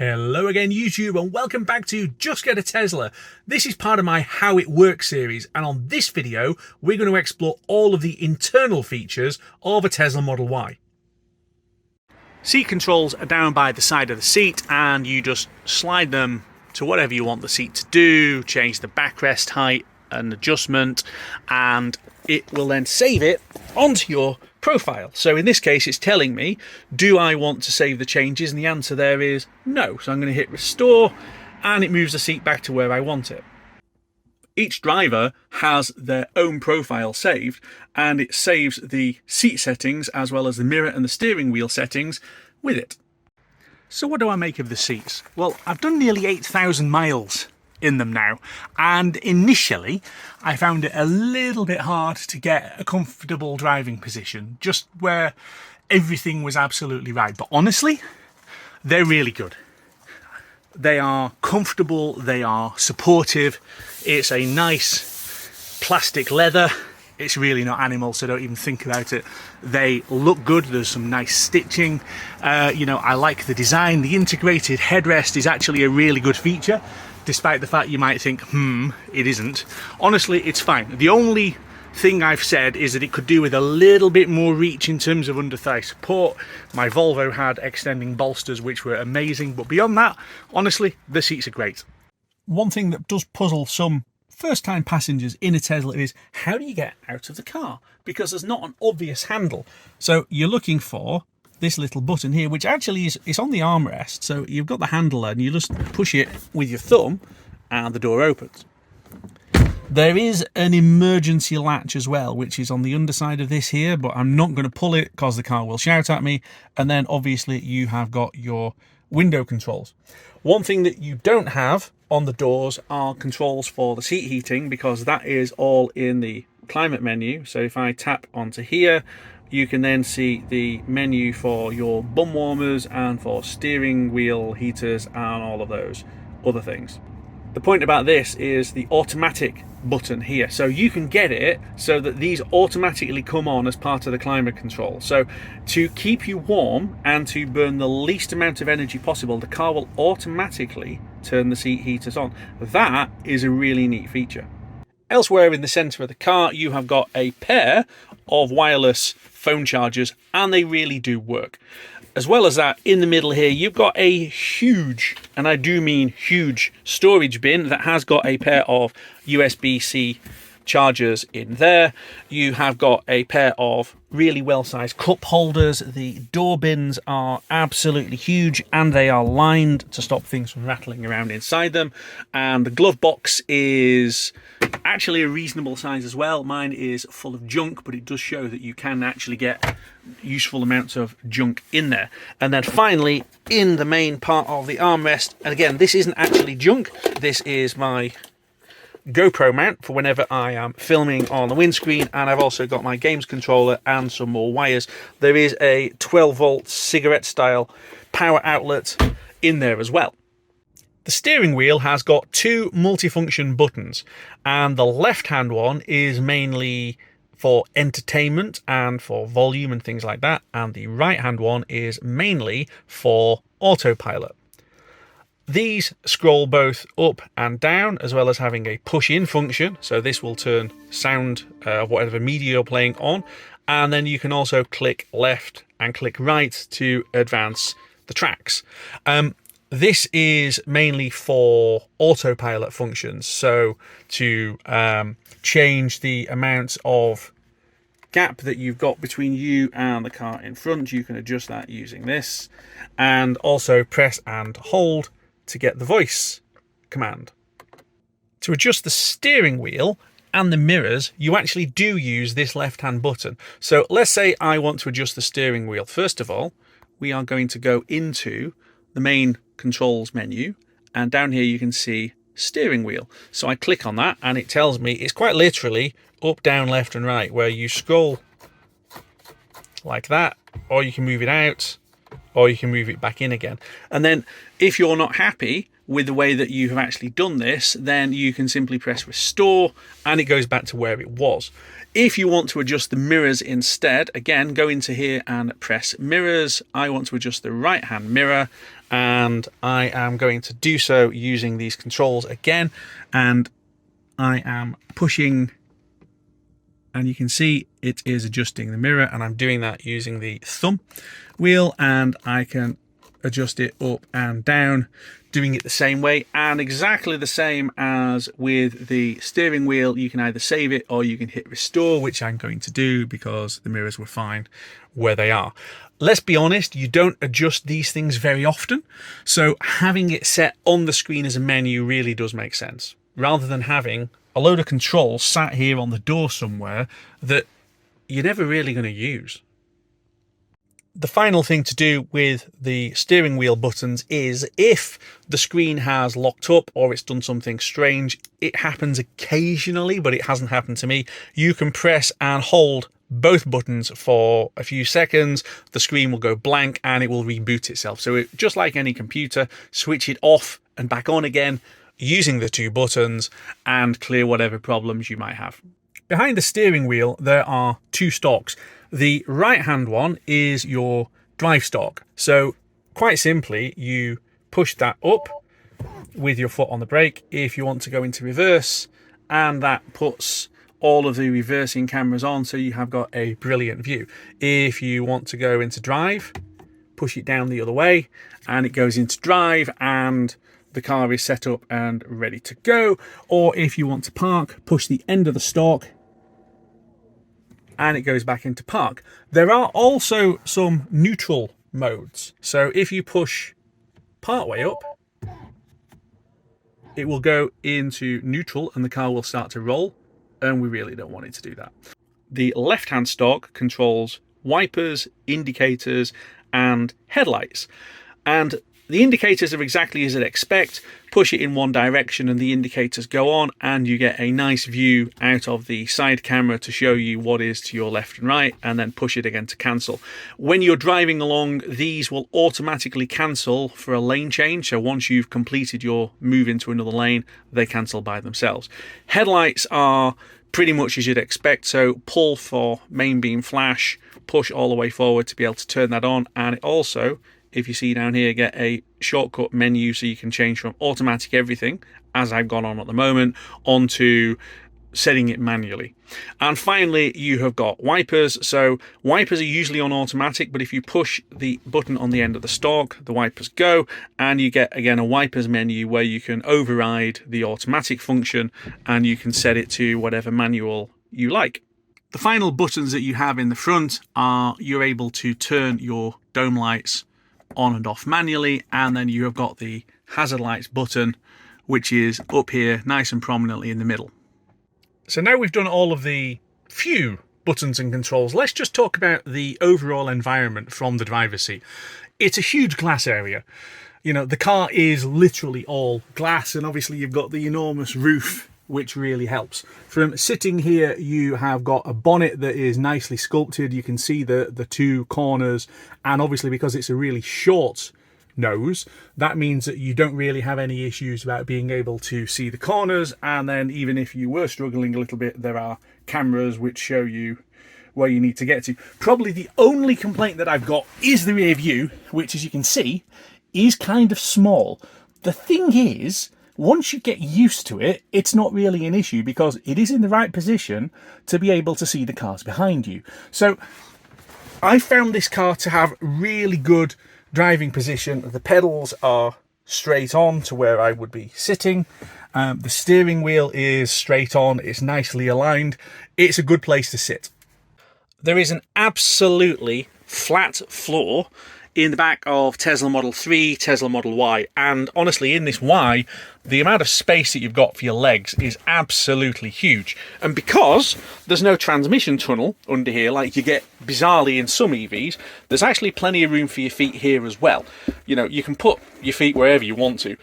Hello again YouTube and welcome back to Just Get a Tesla. This is part of my How It Works series, and on this video we're going to explore all of the internal features of a Tesla Model Y. Seat controls are down by the side of the seat and you just slide them to whatever you want the seat to do, change the backrest height and adjustment, and it will then save it onto your profile. So in this case it's telling me, do I want to save the changes? And the answer there is no. So I'm going to hit restore and it moves the seat back to where I want it. Each driver has their own profile saved, and it saves the seat settings as well as the mirror and the steering wheel settings with it. So what do I make of the seats? Well, I've done nearly 8,000 miles in them now, and initially I found it a little bit hard to get a comfortable driving position, just where everything was absolutely right. But honestly, they're really good. They are comfortable, they are supportive, it's a nice plastic leather. It's really not animal, so don't even think about it. They look good, there's some nice stitching. I like the design. The integrated headrest is actually a really good feature, despite the fact you might think, it isn't. Honestly, it's fine. The only thing I've said is that it could do with a little bit more reach in terms of under-thigh support. My Volvo had extending bolsters which were amazing, but beyond that, honestly, the seats are great. One thing that does puzzle some first-time passengers in a Tesla is, how do you get out of the car? Because there's not an obvious handle. So you're looking for this little button here, which actually is on the armrest. So you've got the handle there and you just push it with your thumb and the door opens. There is an emergency latch as well, which is on the underside of this here, but I'm not going to pull it because the car will shout at me. And then obviously you have got your window controls. One thing that you don't have on the doors are controls for the seat heating, because that is all in the climate menu. So if I tap onto here, you can then see the menu for your bum warmers and for steering wheel heaters and all of those other things. The point about this is the automatic button here. So you can get it so that these automatically come on as part of the climate control. So to keep you warm and to burn the least amount of energy possible, the car will automatically turn the seat heaters on. That is a really neat feature. Elsewhere in the center of the car, you have got a pair of wireless phone chargers, and they really do work. As well as that, in the middle here, you've got a huge, and I do mean huge, storage bin that has got a pair of USB-C chargers in there. You have got a pair of really well-sized cup holders. The door bins are absolutely huge and they are lined to stop things from rattling around inside them. And the glove box is actually a reasonable size as well. Mine is full of junk, but it does show that you can actually get useful amounts of junk in there. And then finally, in the main part of the armrest, and again, this isn't actually junk, this is my GoPro mount for whenever I am filming on the windscreen, and I've also got my games controller and some more wires. There is a 12-volt cigarette style power outlet in there as well. The steering wheel has got two multifunction buttons, and the left hand one is mainly for entertainment and for volume and things like that, and the right hand one is mainly for autopilot. These scroll both up and down, as well as having a push-in function. So this will turn sound of whatever media you're playing on. And then you can also click left and click right to advance the tracks. This is mainly for autopilot functions. So to change the amount of gap that you've got between you and the car in front, you can adjust that using this. And also press and hold to get the voice command. To adjust the steering wheel and the mirrors, you actually do use this left-hand button. So let's say I want to adjust the steering wheel. First of all, we are going to go into the main controls menu, and down here you can see steering wheel. So I click on that and it tells me it's quite literally up, down, left and right, where you scroll like that, or you can move it out, or you can move it back in again. And then if you're not happy with the way that you have actually done this, then you can simply press restore and it goes back to where it was. If you want to adjust the mirrors instead, again, go into here and press mirrors. I want to adjust the right hand mirror and I am going to do so using these controls again, and I am pushing, and you can see it is adjusting the mirror, and I'm doing that using the thumb wheel, and I can adjust it up and down, doing it the same way, and exactly the same as with the steering wheel. You can either save it or you can hit restore, which I'm going to do because the mirrors were fine where they are. Let's be honest, you don't adjust these things very often, so having it set on the screen as a menu really does make sense, rather than having a load of controls sat here on the door somewhere that you're never really going to use. The final thing to do with the steering wheel buttons is, if the screen has locked up or it's done something strange, it happens occasionally, but it hasn't happened to me. You can press and hold both buttons for a few seconds, the screen will go blank and it will reboot itself. So just like any computer, switch it off and back on again using the two buttons and clear whatever problems you might have. Behind the steering wheel, there are two stalks. The right-hand one is your drive stalk. So quite simply, you push that up with your foot on the brake if you want to go into reverse, and that puts all of the reversing cameras on, so you have got a brilliant view. If you want to go into drive, push it down the other way and it goes into drive and the car is set up and ready to go. Or if you want to park, push the end of the stalk and it goes back into park. There are also some neutral modes. So if you push part way up, it will go into neutral and the car will start to roll, and we really don't want it to do that. The left-hand stalk controls wipers, indicators, and headlights. And the indicators are exactly as I'd expect. Push it in one direction and the indicators go on, and you get a nice view out of the side camera to show you what is to your left and right, and then push it again to cancel. When you're driving along, these will automatically cancel for a lane change. So once you've completed your move into another lane, they cancel by themselves. Headlights are pretty much as you'd expect. So pull for main beam flash, push all the way forward to be able to turn that on. And it also, if you see down here, get a shortcut menu so you can change from automatic everything, as I've gone on at the moment, onto setting it manually. And finally, you have got wipers. So wipers are usually on automatic, but if you push the button on the end of the stalk, the wipers go, and you get, again, a wipers menu where you can override the automatic function and you can set it to whatever manual you like. The final buttons that you have in the front are, you're able to turn your dome lights on and off manually, and then you have got the hazard lights button, which is up here nice and prominently in the middle. So now we've done all of the few buttons and controls, let's just talk about the overall environment from the driver's seat. It's a huge glass area. You know, the car is literally all glass, and obviously you've got the enormous roof, which really helps. From sitting here, you have got a bonnet that is nicely sculpted. You can see the two corners, and obviously because it's a really short nose, that means that you don't really have any issues about being able to see the corners. And then even if you were struggling a little bit, there are cameras which show you where you need to get to. Probably the only complaint that I've got is the rear view, which, as you can see, is kind of small. The thing is, once you get used to it, it's not really an issue because it is in the right position to be able to see the cars behind you. So I found this car to have really good driving position. The pedals are straight on to where I would be sitting. The steering wheel is straight on. It's nicely aligned. It's a good place to sit. There is an absolutely flat floor in the back of Tesla Model 3, Tesla Model Y, and honestly in this Y, the amount of space that you've got for your legs is absolutely huge. And because there's no transmission tunnel under here like you get bizarrely in some EVs, there's actually plenty of room for your feet here as well. You know, you can put your feet wherever you want to.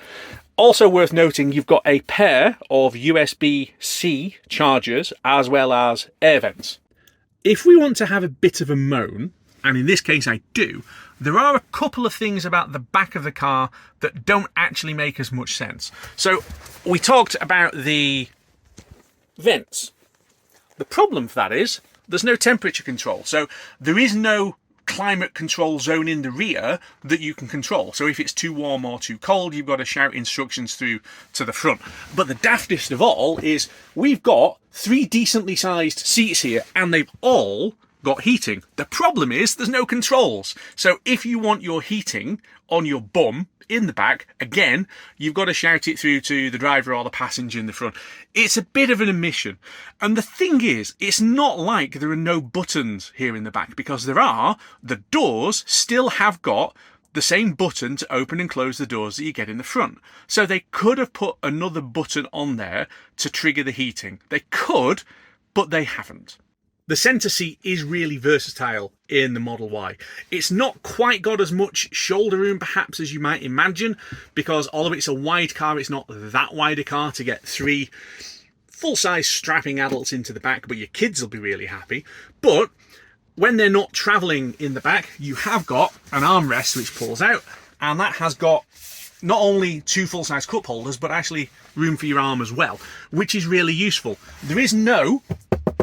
Also worth noting, you've got a pair of USB-C chargers as well as air vents. If we want to have a bit of a moan, and in this case I do, there are a couple of things about the back of the car that don't actually make as much sense. So we talked about the vents. The problem for that is there's no temperature control. So there is no climate control zone in the rear that you can control. So if it's too warm or too cold, you've got to shout instructions through to the front. But the daftest of all is we've got 3 decently sized seats here, and they've all got heating. The problem is there's no controls. So if you want your heating on your bum in the back, again, you've got to shout it through to the driver or the passenger in the front. It's a bit of an omission. And the thing is, it's not like there are no buttons here in the back, because there are. The doors still have got the same button to open and close the doors that you get in the front. So they could have put another button on there to trigger the heating. They could, but they haven't. The centre seat is really versatile in the Model Y. It's not quite got as much shoulder room perhaps as you might imagine, because although it's a wide car, it's not that wide a car to get 3 full-size strapping adults into the back, but your kids will be really happy. But when they're not travelling in the back, you have got an armrest which pulls out, and that has got not only 2 full-size cup holders, but actually room for your arm as well, which is really useful. There is no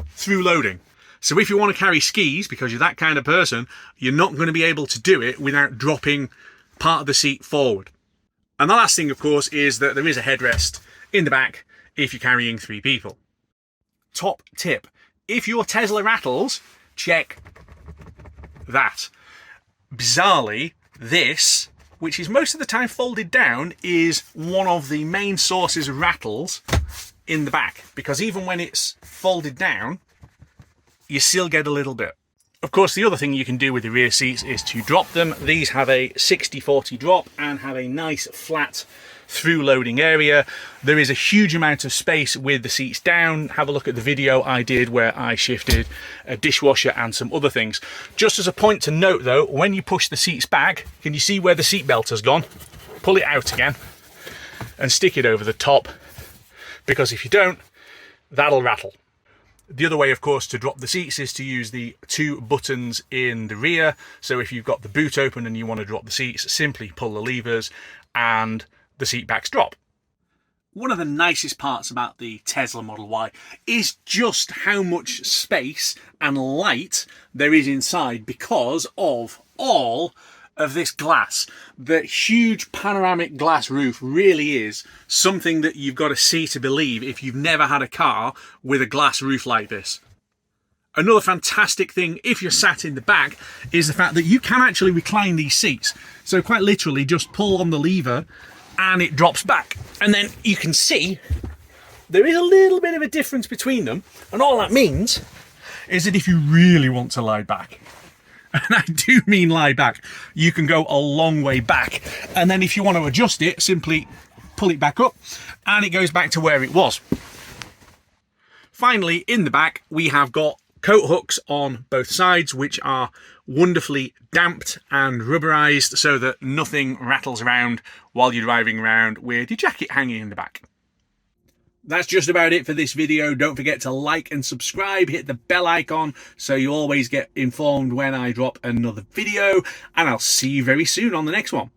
through loading. So if you want to carry skis, because you're that kind of person, you're not going to be able to do it without dropping part of the seat forward. And the last thing, of course, is that there is a headrest in the back if you're carrying 3 people. Top tip: if your Tesla rattles, check that. Bizarrely, this, which is most of the time folded down, is one of the main sources of rattles in the back, because even when it's folded down, you still get a little bit. Of course, the other thing you can do with the rear seats is to drop them. These have a 60-40 drop and have a nice flat through loading area. There is a huge amount of space with the seats down. Have a look at the video I did where I shifted a dishwasher and some other things. Just as a point to note though, when you push the seats back, can you see where the seat belt has gone? Pull it out again and stick it over the top, because if you don't, that'll rattle. The other way, of course, to drop the seats is to use the 2 buttons in the rear. So if you've got the boot open and you want to drop the seats, simply pull the levers and the seat backs drop. One of the nicest parts about the Tesla Model Y is just how much space and light there is inside because of all of this glass. The huge panoramic glass roof really is something that you've got to see to believe if you've never had a car with a glass roof like this. Another fantastic thing if you're sat in the back is the fact that you can actually recline these seats. So quite literally just pull on the lever and it drops back, and then you can see there is a little bit of a difference between them, and all that means is that if you really want to lie back, and I do mean lie back, you can go a long way back, and then if you want to adjust it, simply pull it back up and it goes back to where it was. Finally, in the back we have got coat hooks on both sides, which are wonderfully damped and rubberized so that nothing rattles around while you're driving around with your jacket hanging in the back. That's just about it for this video. Don't forget to like and subscribe, hit the bell icon so you always get informed when I drop another video, and I'll see you very soon on the next one.